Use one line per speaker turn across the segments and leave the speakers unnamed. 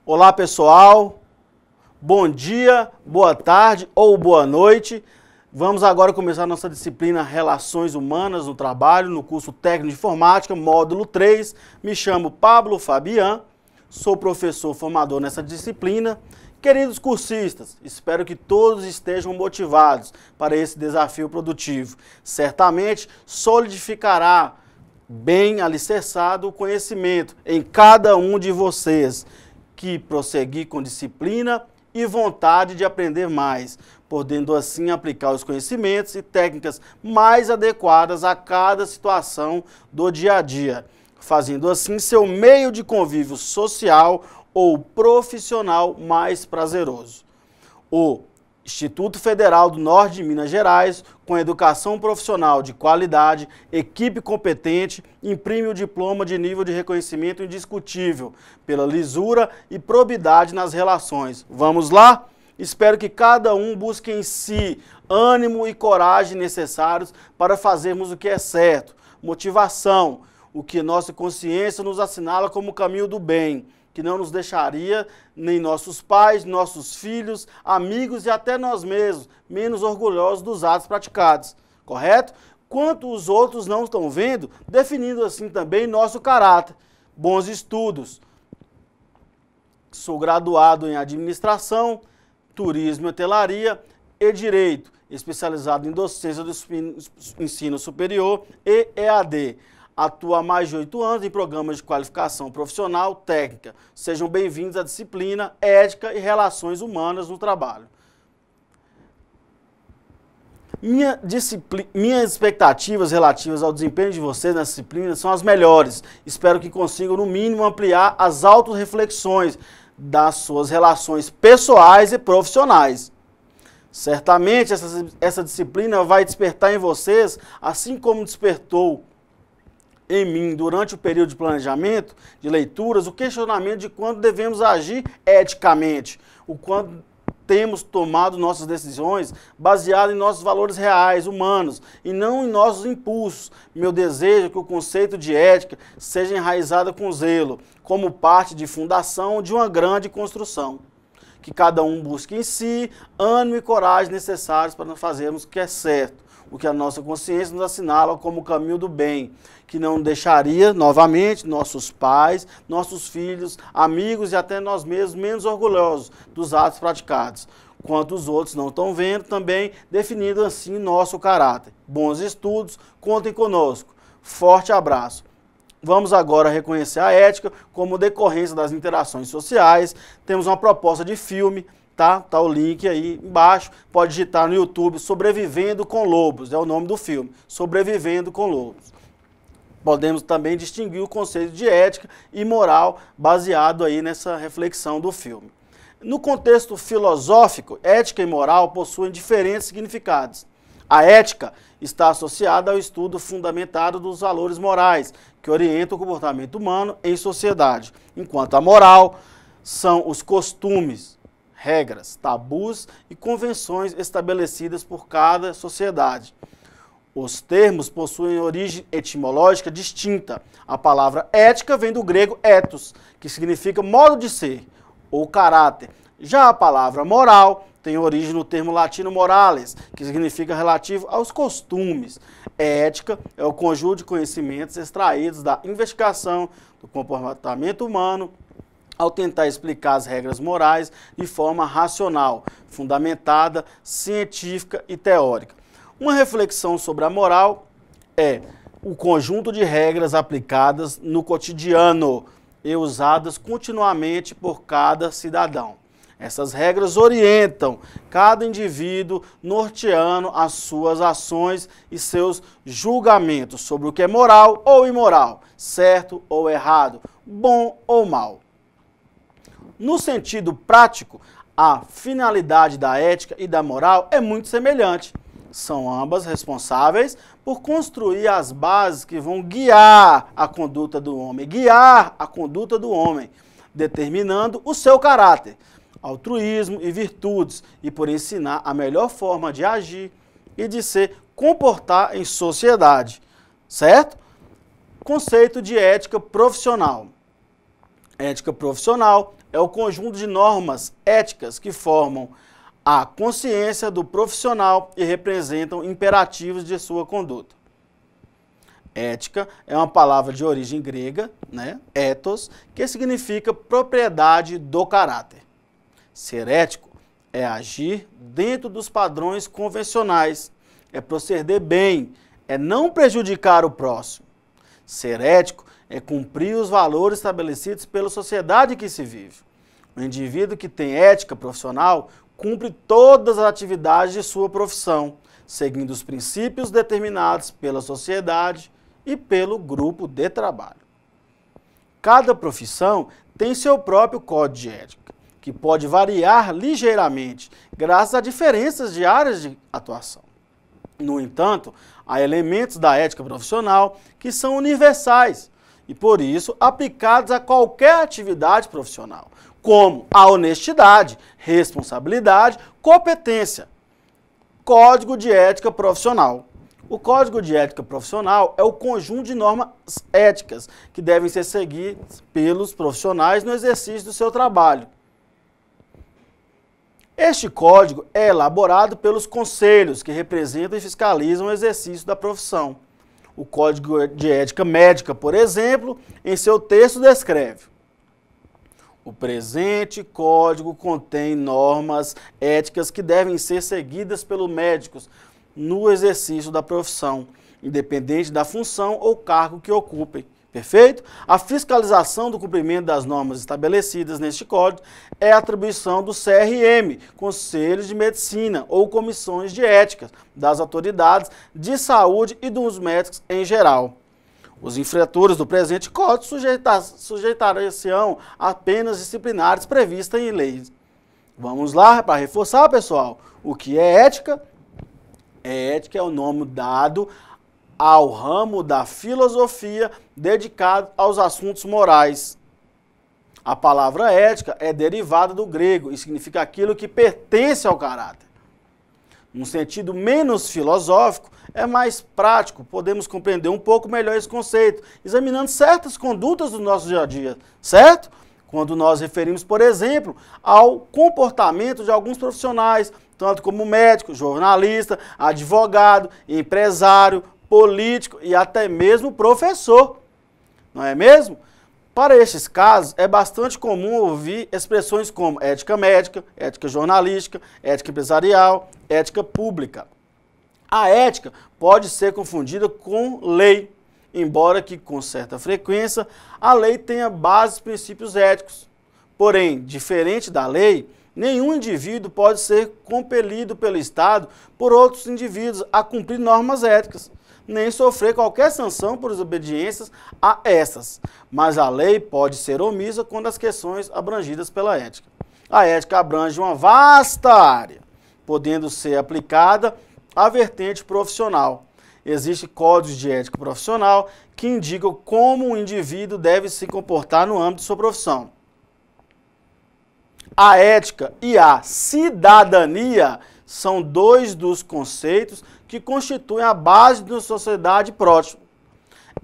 Olá pessoal, bom dia, boa tarde ou boa noite. Vamos agora começar nossa disciplina Relações Humanas no Trabalho, no curso Técnico de Informática, módulo 3. Me chamo Pablo Fabian, sou professor formador nessa disciplina. Queridos cursistas, espero que todos estejam motivados para esse desafio produtivo. Certamente solidificará bem alicerçado o conhecimento em cada um de vocês, que prosseguir com disciplina e vontade de aprender mais, podendo assim aplicar os conhecimentos e técnicas mais adequadas a cada situação do dia a dia, fazendo assim seu meio de convívio social ou profissional mais prazeroso. O Instituto Federal do Norte de Minas Gerais, com educação profissional de qualidade, equipe competente, imprime o diploma de nível de reconhecimento indiscutível, pela lisura e probidade nas relações. Vamos lá? Espero que cada um busque em si ânimo e coragem necessários para fazermos o que é certo, motivação, o que nossa consciência nos assinala como o caminho do bem, que não nos deixaria nem nossos pais, nossos filhos, amigos e até nós mesmos, menos orgulhosos dos atos praticados, correto? Quanto os outros não estão vendo, definindo assim também nosso caráter. Bons estudos. Sou graduado em Administração, Turismo e Hotelaria e Direito, especializado em Docência do Ensino Superior e EAD. Atua há mais de 8 anos em programas de qualificação profissional técnica. Sejam bem-vindos à disciplina Ética e Relações Humanas no Trabalho. Minhas expectativas relativas ao desempenho de vocês nessa disciplina são as melhores. Espero que consigam, no mínimo, ampliar as autorreflexões das suas relações pessoais e profissionais. Certamente essa disciplina vai despertar em vocês, assim como despertou em mim, durante o período de planejamento, de leituras, o questionamento de quando devemos agir eticamente, o quando temos tomado nossas decisões baseadas em nossos valores reais, humanos, e não em nossos impulsos. Meu desejo é que o conceito de ética seja enraizado com zelo, como parte de fundação de uma grande construção. Que cada um busque em si ânimo e coragem necessários para fazermos o que é certo, o que a nossa consciência nos assinala como o caminho do bem, que não deixaria, novamente, nossos pais, nossos filhos, amigos e até nós mesmos menos orgulhosos dos atos praticados, quanto os outros não estão vendo também, definindo assim nosso caráter. Bons estudos, contem conosco. Forte abraço. Vamos agora reconhecer a ética como decorrência das interações sociais. Temos uma proposta de filme, tá o link aí embaixo, pode digitar no YouTube, Sobrevivendo com Lobos, é o nome do filme, Sobrevivendo com Lobos. Podemos também distinguir o conceito de ética e moral baseado aí nessa reflexão do filme. No contexto filosófico, ética e moral possuem diferentes significados. A ética está associada ao estudo fundamentado dos valores morais, que orientam o comportamento humano em sociedade, enquanto a moral são os costumes, regras, tabus e convenções estabelecidas por cada sociedade. Os termos possuem origem etimológica distinta. A palavra ética vem do grego ethos, que significa modo de ser ou caráter. Já a palavra moral tem origem no termo latino morales, que significa relativo aos costumes. Ética é o conjunto de conhecimentos extraídos da investigação do comportamento humano, ao tentar explicar as regras morais de forma racional, fundamentada, científica e teórica. Uma reflexão sobre a moral é o conjunto de regras aplicadas no cotidiano e usadas continuamente por cada cidadão. Essas regras orientam cada indivíduo, norteando as suas ações e seus julgamentos sobre o que é moral ou imoral, certo ou errado, bom ou mal. No sentido prático, a finalidade da ética e da moral é muito semelhante. São ambas responsáveis por construir as bases que vão guiar a conduta do homem, determinando o seu caráter, altruísmo e virtudes, e por ensinar a melhor forma de agir e de se comportar em sociedade, certo? Conceito de ética profissional. Ética profissional é o conjunto de normas éticas que formam a consciência do profissional e representam imperativos de sua conduta. Ética é uma palavra de origem grega, né, ethos, que significa propriedade do caráter. Ser ético é agir dentro dos padrões convencionais, é proceder bem, é não prejudicar o próximo. Ser ético é cumprir os valores estabelecidos pela sociedade em que se vive. O indivíduo que tem ética profissional cumpre todas as atividades de sua profissão, seguindo os princípios determinados pela sociedade e pelo grupo de trabalho. Cada profissão tem seu próprio código de ética, que pode variar ligeiramente, graças a diferenças de áreas de atuação. No entanto, há elementos da ética profissional que são universais e, por isso, aplicados a qualquer atividade profissional, como a honestidade, responsabilidade, competência. Código de ética profissional. O Código de Ética Profissional é o conjunto de normas éticas que devem ser seguidas pelos profissionais no exercício do seu trabalho. Este código é elaborado pelos conselhos que representam e fiscalizam o exercício da profissão. O Código de Ética Médica, por exemplo, em seu texto descreve: o presente código contém normas éticas que devem ser seguidas pelos médicos no exercício da profissão, independente da função ou cargo que ocupem. Perfeito? A fiscalização do cumprimento das normas estabelecidas neste código é atribuição do CRM, Conselhos de Medicina ou comissões de ética das autoridades de saúde e dos médicos em geral. Os infratores do presente código sujeitar-se-ão a penas disciplinares previstas em leis. Vamos lá para reforçar, pessoal, o que é ética? Ética é o nome dado ao ramo da filosofia dedicado aos assuntos morais. A palavra ética é derivada do grego e significa aquilo que pertence ao caráter. Num sentido menos filosófico, é mais prático, podemos compreender um pouco melhor esse conceito, examinando certas condutas do nosso dia a dia, certo? Quando nós referimos, por exemplo, ao comportamento de alguns profissionais, tanto como médico, jornalista, advogado, empresário, político e até mesmo professor, não é mesmo? Para estes casos, é bastante comum ouvir expressões como ética médica, ética jornalística, ética empresarial, ética pública. A ética pode ser confundida com lei, embora que, com certa frequência, a lei tenha bases e princípios éticos. Porém, diferente da lei, nenhum indivíduo pode ser compelido pelo Estado por outros indivíduos a cumprir normas éticas, nem sofrer qualquer sanção por desobediências a essas. Mas a lei pode ser omissa quando as questões abrangidas pela ética. A ética abrange uma vasta área, podendo ser aplicada à vertente profissional. Existem códigos de ética profissional que indicam como um indivíduo deve se comportar no âmbito de sua profissão. A ética e a cidadania são dois dos conceitos que constituem a base de uma sociedade próspera.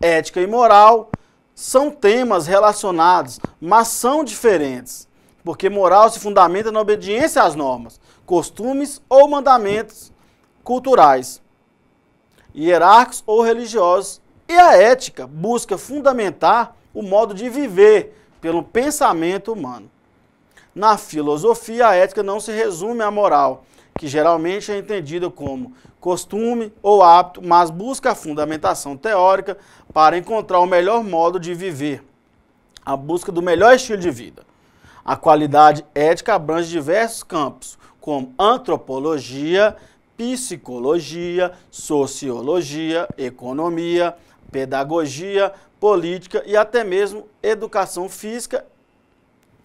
Ética e moral são temas relacionados, mas são diferentes, porque moral se fundamenta na obediência às normas, costumes ou mandamentos culturais, hierárquicos ou religiosos, e a ética busca fundamentar o modo de viver pelo pensamento humano. Na filosofia, a ética não se resume à moral, que geralmente é entendida como costume ou hábito, mas busca a fundamentação teórica para encontrar o melhor modo de viver, a busca do melhor estilo de vida. A qualidade ética abrange diversos campos, como antropologia, psicologia, sociologia, economia, pedagogia, política e até mesmo educação física.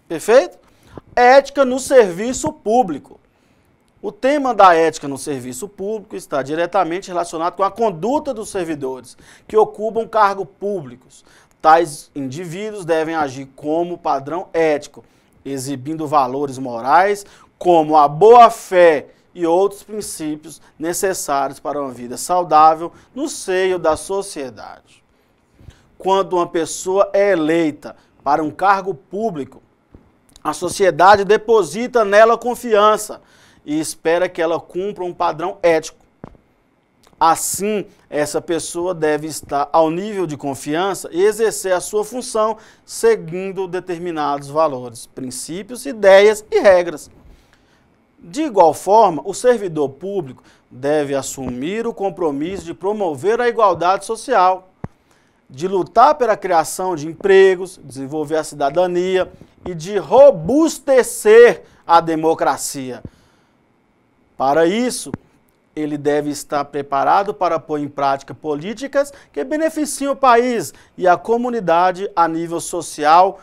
Perfeito? Ética no serviço público. O tema da ética no serviço público está diretamente relacionado com a conduta dos servidores que ocupam cargos públicos. Tais indivíduos devem agir como padrão ético, exibindo valores morais como a boa-fé e outros princípios necessários para uma vida saudável no seio da sociedade. Quando uma pessoa é eleita para um cargo público, A sociedade deposita nela confiança e espera que ela cumpra um padrão ético. Assim, essa pessoa deve estar ao nível de confiança e exercer a sua função seguindo determinados valores, princípios, ideias e regras. De igual forma, o servidor público deve assumir o compromisso de promover a igualdade social, de lutar pela criação de empregos, desenvolver a cidadania e de robustecer a democracia. Para isso, ele deve estar preparado para pôr em prática políticas que beneficiem o país e a comunidade a nível social,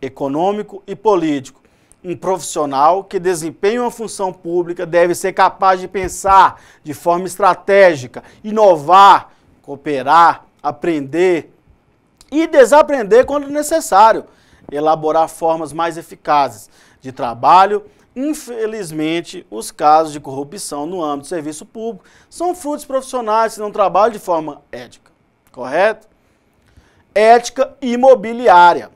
econômico e político. Um profissional que desempenha uma função pública deve ser capaz de pensar de forma estratégica, inovar, cooperar, aprender e desaprender quando necessário, elaborar formas mais eficazes de trabalho. Infelizmente, os casos de corrupção no âmbito do serviço público são frutos profissionais que não trabalham de forma ética, correto? Ética imobiliária.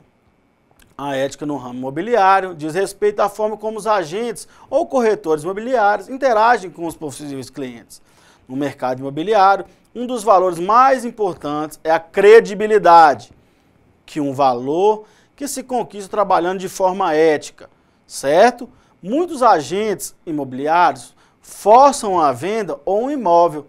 A ética no ramo imobiliário diz respeito à forma como os agentes ou corretores imobiliários interagem com os possíveis clientes. No mercado imobiliário, um dos valores mais importantes é a credibilidade, que é um valor que se conquista trabalhando de forma ética, certo? Muitos agentes imobiliários forçam a venda ou um imóvel,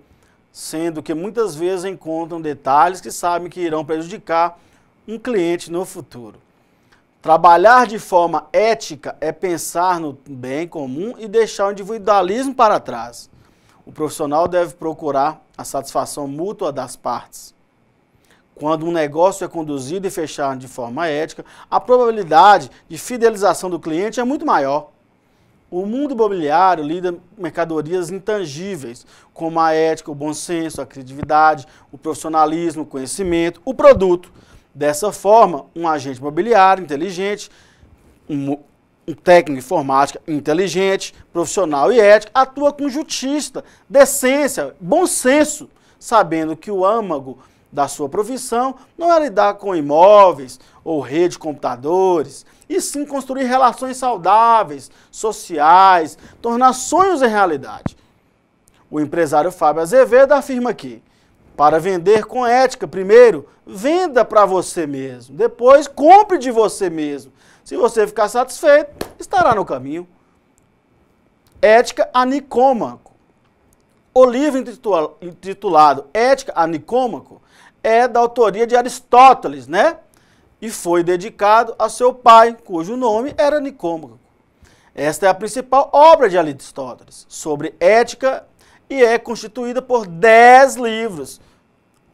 sendo que muitas vezes encontram detalhes que sabem que irão prejudicar um cliente no futuro. Trabalhar de forma ética é pensar no bem comum e deixar o individualismo para trás. O profissional deve procurar a satisfação mútua das partes. Quando um negócio é conduzido e fechado de forma ética, a probabilidade de fidelização do cliente é muito maior. O mundo imobiliário lida com mercadorias intangíveis, como a ética, o bom senso, a criatividade, o profissionalismo, o conhecimento, o produto. Dessa forma, um agente imobiliário inteligente, um técnico de informática inteligente, profissional e ético, atua com justiça, decência, bom senso, sabendo que o âmago da sua profissão não é lidar com imóveis ou rede de computadores, e sim construir relações saudáveis, sociais, tornar sonhos em realidade. O empresário Fábio Azevedo afirma que, para vender com ética, primeiro, venda para você mesmo, depois compre de você mesmo. Se você ficar satisfeito, estará no caminho. Ética a Nicômaco. O livro intitulado Ética a Nicômaco é da autoria de Aristóteles, né? E foi dedicado a seu pai, cujo nome era Nicômaco. Esta é a principal obra de Aristóteles sobre ética e é constituída por 10 livros,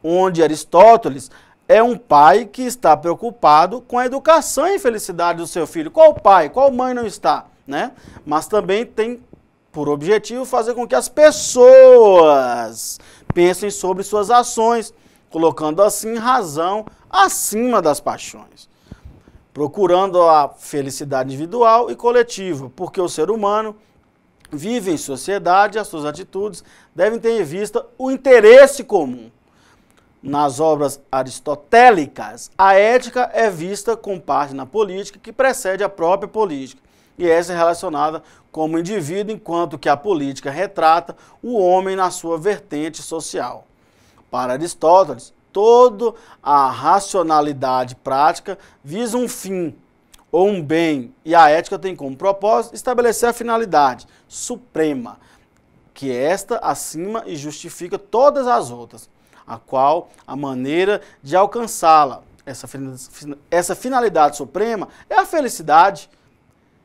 onde Aristóteles é um pai que está preocupado com a educação e felicidade do seu filho. Qual pai, qual mãe não está, né? Mas também tem por objetivo fazer com que as pessoas pensem sobre suas ações, colocando assim razão acima das paixões, procurando a felicidade individual e coletiva, porque o ser humano vive em sociedade e as suas atitudes devem ter em vista o interesse comum. Nas obras aristotélicas, a ética é vista como parte na política que precede a própria política, e essa é relacionada como indivíduo, enquanto que a política retrata o homem na sua vertente social. Para Aristóteles, toda a racionalidade prática visa um fim ou um bem, e a ética tem como propósito estabelecer a finalidade suprema, que esta acima e justifica todas as outras, a qual a maneira de alcançá-la. Essa finalidade suprema é a felicidade,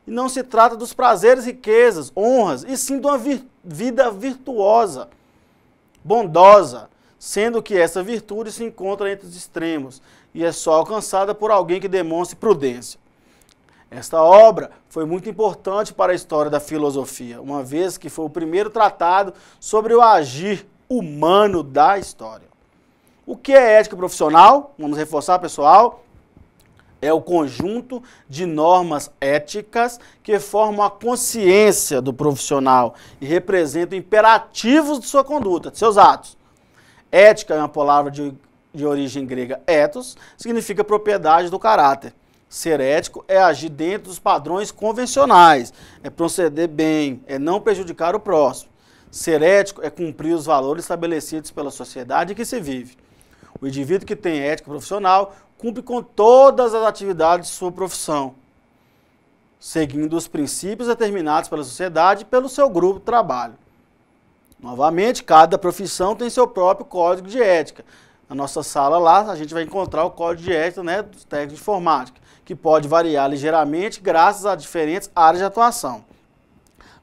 e não se trata dos prazeres, riquezas, honras, e sim de uma vida virtuosa, bondosa, sendo que essa virtude se encontra entre os extremos e é só alcançada por alguém que demonstre prudência. Esta obra foi muito importante para a história da filosofia, uma vez que foi o primeiro tratado sobre o agir humano da história. O que é ética profissional? Vamos reforçar, pessoal. É o conjunto de normas éticas que formam a consciência do profissional e representam imperativos de sua conduta, de seus atos. Ética é uma palavra de origem grega ethos, significa propriedade do caráter. Ser ético é agir dentro dos padrões convencionais, é proceder bem, é não prejudicar o próximo. Ser ético é cumprir os valores estabelecidos pela sociedade em que se vive. O indivíduo que tem ética profissional cumpre com todas as atividades de sua profissão, seguindo os princípios determinados pela sociedade e pelo seu grupo de trabalho. Novamente, cada profissão tem seu próprio código de ética. Na nossa sala lá, a gente vai encontrar o código de ética, né, dos técnicos de informática, que pode variar ligeiramente graças a diferentes áreas de atuação.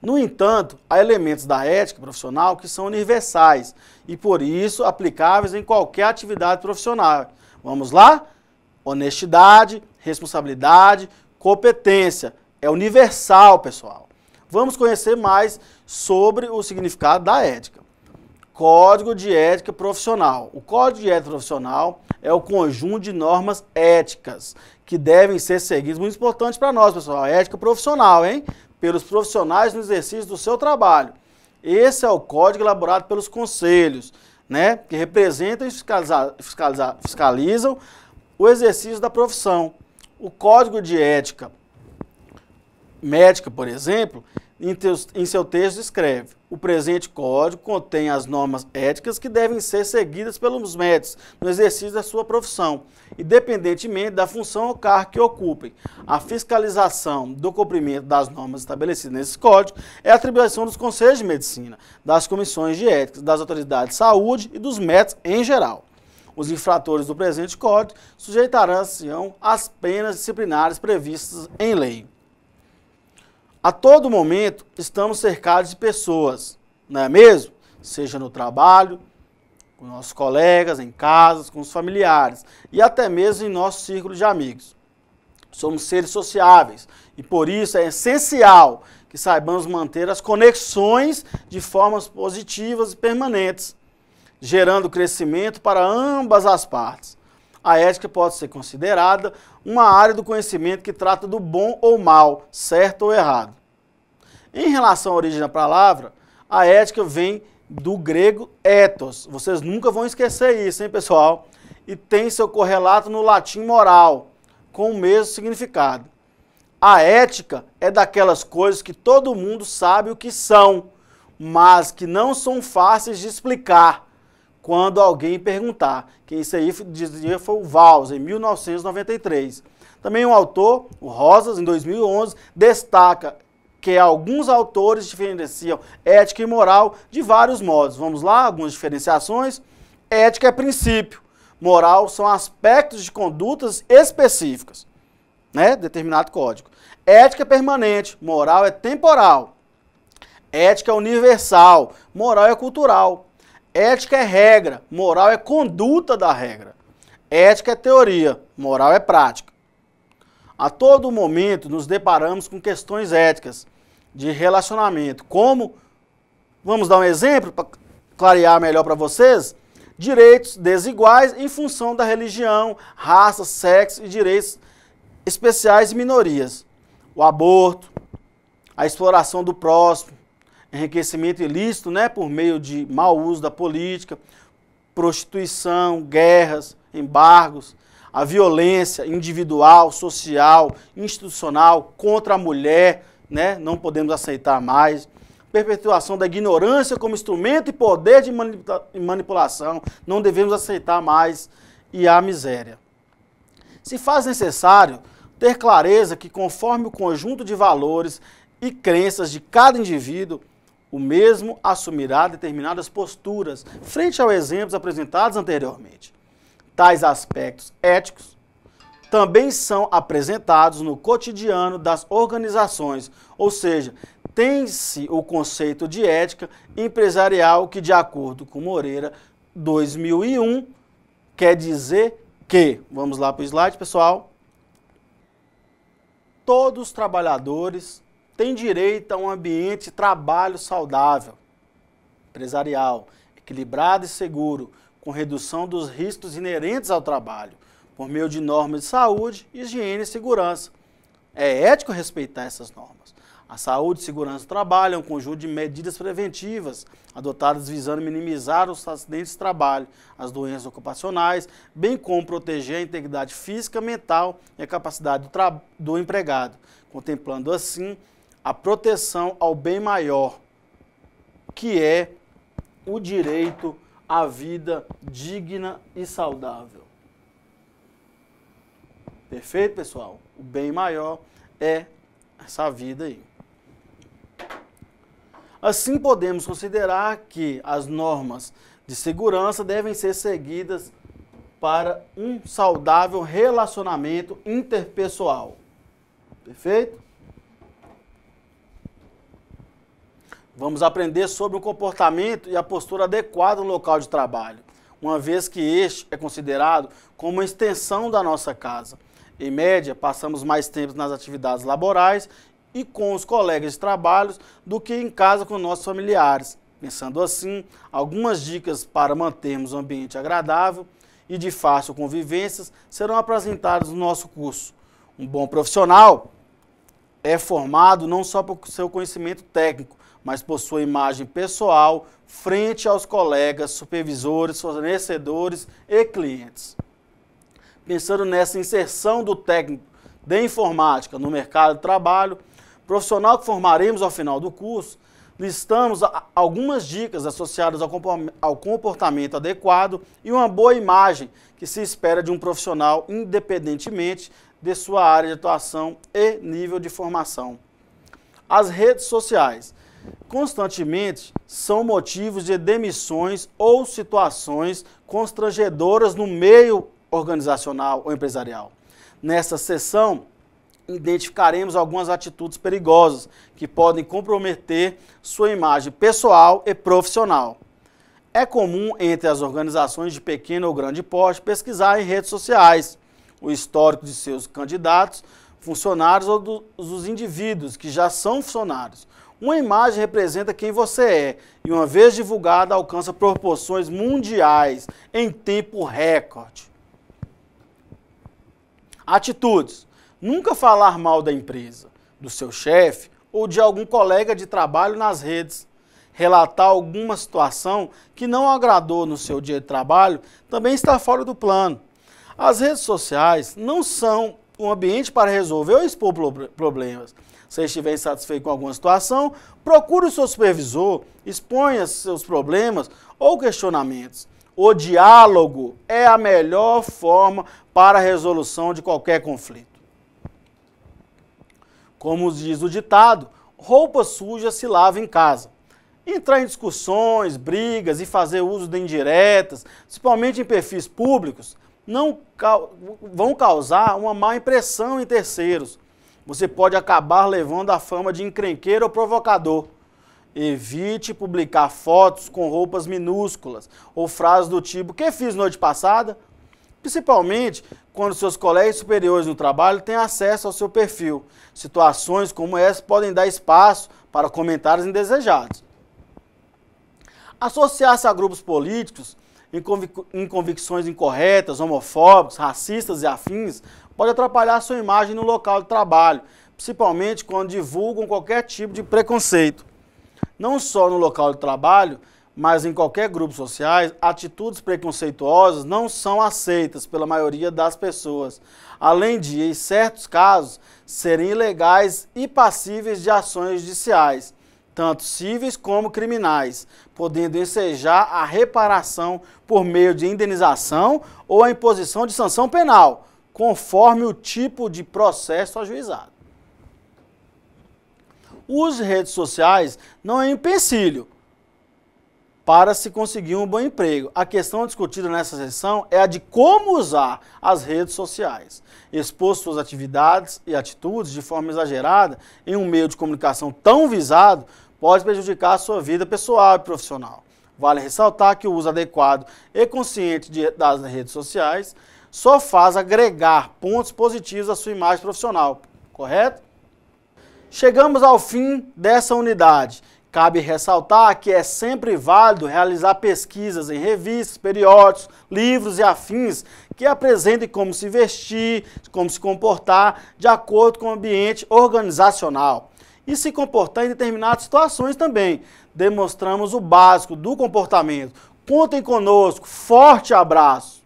No entanto, há elementos da ética profissional que são universais e, por isso, aplicáveis em qualquer atividade profissional. Vamos lá? Honestidade, responsabilidade, competência. É universal, pessoal. Vamos conhecer mais sobre o significado da ética. Código de ética profissional. O Código de ética profissional é o conjunto de normas éticas que devem ser seguidas. Muito importante para nós, pessoal. A ética profissional, hein? Pelos profissionais no exercício do seu trabalho. Esse é o código elaborado pelos conselhos, né? Que representam e fiscalizam o exercício da profissão. O Código de ética médica, por exemplo, em seu texto escreve: o presente código contém as normas éticas que devem ser seguidas pelos médicos no exercício da sua profissão, independentemente da função ou cargo que ocupem. A fiscalização do cumprimento das normas estabelecidas nesse código é a atribuição dos conselhos de medicina, das comissões de ética, das autoridades de saúde e dos médicos em geral. Os infratores do presente código sujeitarão-se às penas disciplinares previstas em lei. A todo momento, estamos cercados de pessoas, não é mesmo? Seja no trabalho, com nossos colegas, em casas, com os familiares e até mesmo em nosso círculo de amigos. Somos seres sociáveis e por isso é essencial que saibamos manter as conexões de formas positivas e permanentes, gerando crescimento para ambas as partes. A ética pode ser considerada uma área do conhecimento que trata do bom ou mal, certo ou errado. Em relação à origem da palavra, a ética vem do grego ethos. Vocês nunca vão esquecer isso, hein, pessoal? E tem seu correlato no latim moral, com o mesmo significado. A ética é daquelas coisas que todo mundo sabe o que são, mas que não são fáceis de explicar quando alguém perguntar. Quem isso aí dizia foi o Valls, em 1993. Também um autor, o Rosas, em 2011, destaca que alguns autores diferenciam ética e moral de vários modos. Vamos lá, algumas diferenciações. Ética é princípio, moral são aspectos de condutas específicas, né? Determinado código. Ética é permanente, moral é temporal. Ética é universal, moral é cultural. Ética é regra, moral é conduta da regra. Ética é teoria, moral é prática. A todo momento nos deparamos com questões éticas de relacionamento, como, vamos dar um exemplo para clarear melhor para vocês, direitos desiguais em função da religião, raça, sexo e direitos especiais de minorias. O aborto, a exploração do próximo, enriquecimento ilícito, né, por meio de mau uso da política, prostituição, guerras, embargos, a violência individual, social, institucional contra a mulher, né, não podemos aceitar mais, perpetuação da ignorância como instrumento e poder de manipulação, não devemos aceitar mais, e a miséria. Se faz necessário ter clareza que, conforme o conjunto de valores e crenças de cada indivíduo, o mesmo assumirá determinadas posturas frente aos exemplos apresentados anteriormente. Tais aspectos éticos também são apresentados no cotidiano das organizações, ou seja, tem-se o conceito de ética empresarial que, de acordo com Moreira, 2001, quer dizer que, vamos lá para o slide, pessoal, todos os trabalhadores têm direito a um ambiente de trabalho saudável, empresarial, equilibrado e seguro, com redução dos riscos inerentes ao trabalho, por meio de normas de saúde, higiene e segurança. É ético respeitar essas normas. A saúde e segurança do trabalho é um conjunto de medidas preventivas adotadas visando minimizar os acidentes de trabalho, as doenças ocupacionais, bem como proteger a integridade física, mental e a capacidade do empregado, contemplando assim a proteção ao bem maior, que é o direito à vida digna e saudável. Perfeito, pessoal? O bem maior é essa vida aí. Assim, podemos considerar que as normas de segurança devem ser seguidas para um saudável relacionamento interpessoal. Perfeito? Vamos aprender sobre o comportamento e a postura adequada no local de trabalho, uma vez que este é considerado como uma extensão da nossa casa. Em média, passamos mais tempo nas atividades laborais e com os colegas de trabalho do que em casa com nossos familiares. Pensando assim, algumas dicas para mantermos um ambiente agradável e de fácil convivência serão apresentadas no nosso curso. Um bom profissional é formado não só por seu conhecimento técnico, mas por sua imagem pessoal frente aos colegas, supervisores, fornecedores e clientes. Pensando nessa inserção do técnico de informática no mercado de trabalho, profissional que formaremos ao final do curso, listamos algumas dicas associadas ao comportamento adequado e uma boa imagem que se espera de um profissional independentemente de sua área de atuação e nível de formação. As redes sociais constantemente são motivos de demissões ou situações constrangedoras no meio organizacional ou empresarial. Nessa sessão, identificaremos algumas atitudes perigosas que podem comprometer sua imagem pessoal e profissional. É comum entre as organizações de pequeno ou grande porte pesquisar em redes sociais o histórico de seus candidatos, funcionários ou dos indivíduos que já são funcionários. Uma imagem representa quem você é e, uma vez divulgada, alcança proporções mundiais em tempo recorde. Atitudes. Nunca falar mal da empresa, do seu chefe ou de algum colega de trabalho nas redes. Relatar alguma situação que não agradou no seu dia de trabalho também está fora do plano. As redes sociais não são um ambiente para resolver ou expor problemas. Se estiver insatisfeito com alguma situação, procure o seu supervisor, exponha seus problemas ou questionamentos. O diálogo é a melhor forma para a resolução de qualquer conflito. Como diz o ditado, roupa suja se lava em casa. Entrar em discussões, brigas e fazer uso de indiretas, principalmente em perfis públicos, vão causar uma má impressão em terceiros. Você pode acabar levando a fama de encrenqueiro ou provocador. Evite publicar fotos com roupas minúsculas ou frases do tipo "que fiz noite passada?", principalmente quando seus colegas superiores no trabalho têm acesso ao seu perfil. Situações como essa podem dar espaço para comentários indesejados. Associar-se a grupos políticos em convicções incorretas, homofóbicos, racistas e afins pode atrapalhar sua imagem no local de trabalho, principalmente quando divulgam qualquer tipo de preconceito. Não só no local de trabalho, mas em qualquer grupo social, atitudes preconceituosas não são aceitas pela maioria das pessoas, além de, em certos casos, serem ilegais e passíveis de ações judiciais, tanto cíveis como criminais, podendo ensejar a reparação por meio de indenização ou a imposição de sanção penal, conforme o tipo de processo ajuizado. O uso de redes sociais não é um empecilho para se conseguir um bom emprego. A questão discutida nessa sessão é a de como usar as redes sociais. Expor suas atividades e atitudes de forma exagerada em um meio de comunicação tão visado pode prejudicar a sua vida pessoal e profissional. Vale ressaltar que o uso adequado e consciente das redes sociais só faz agregar pontos positivos à sua imagem profissional, correto? Chegamos ao fim dessa unidade. Cabe ressaltar que é sempre válido realizar pesquisas em revistas, periódicos, livros e afins que apresentem como se vestir, como se comportar de acordo com o ambiente organizacional. e se comportar em determinadas situações também. Demonstramos o básico do comportamento. Contem conosco. Forte abraço.